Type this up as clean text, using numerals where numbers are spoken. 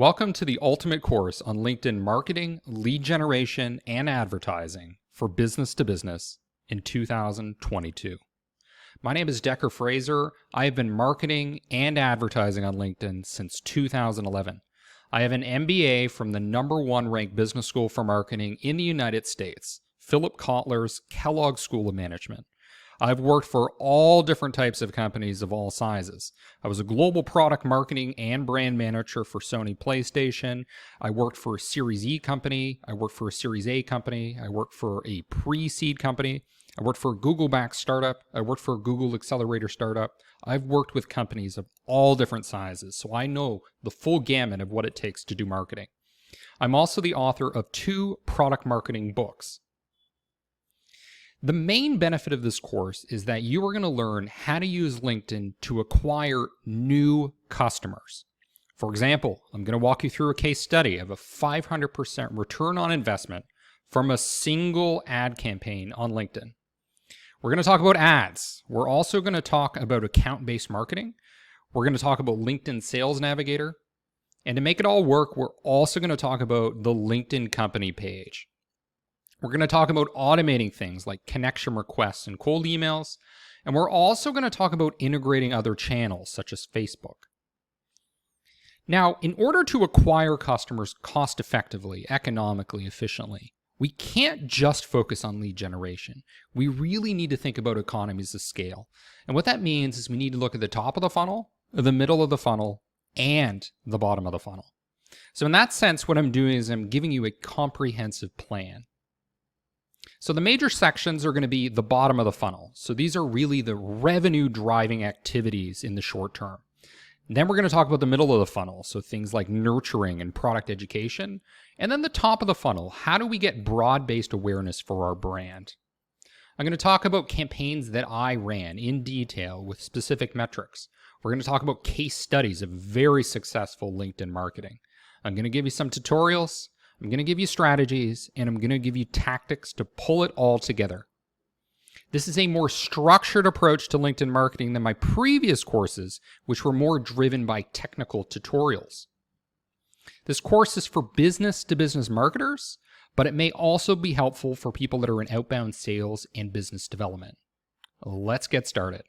Welcome to the ultimate course on LinkedIn marketing, lead generation, and advertising for business to business in 2022. My name is Decker Fraser. I have been marketing and advertising on LinkedIn since 2011. I have an MBA from the #1 ranked business school for marketing in the United States, Philip Kotler's Kellogg School of Management. I've worked for all different types of companies of all sizes. I was a global product marketing and brand manager for Sony PlayStation. I worked for a Series E company. I worked for a Series A company. I worked for a pre-seed company. I worked for a Google-backed startup. I worked for a Google Accelerator startup. I've worked with companies of all different sizes, so I know the full gamut of what it takes to do marketing. I'm also the author of 2 product marketing books. The main benefit of this course is that you are going to learn how to use LinkedIn to acquire new customers. For example, I'm going to walk you through a case study of a 500% return on investment from a single ad campaign on LinkedIn. We're going to talk about ads. We're also going to talk about account-based marketing. We're going to talk about LinkedIn Sales Navigator. And to make it all work, we're also going to talk about the LinkedIn company page. We're going to talk about automating things like connection requests and cold emails. And we're also going to talk about integrating other channels such as Facebook. Now, in order to acquire customers cost effectively, economically, efficiently, we can't just focus on lead generation. We really need to think about economies of scale. And what that means is we need to look at the top of the funnel, the middle of the funnel, and the bottom of the funnel. So in that sense, what I'm doing is I'm giving you a comprehensive plan. So the major sections are going to be the bottom of the funnel. So these are really the revenue driving activities in the short term. And then we're going to talk about the middle of the funnel. So things like nurturing and product education. And then the top of the funnel, how do we get broad-based awareness for our brand? I'm going to talk about campaigns that I ran in detail with specific metrics. We're going to talk about case studies of very successful LinkedIn marketing. I'm going to give you some tutorials. I'm going to give you strategies, and I'm going to give you tactics to pull it all together. This is a more structured approach to LinkedIn marketing than my previous courses, which were more driven by technical tutorials. This course is for business-to-business marketers, but it may also be helpful for people that are in outbound sales and business development. Let's get started.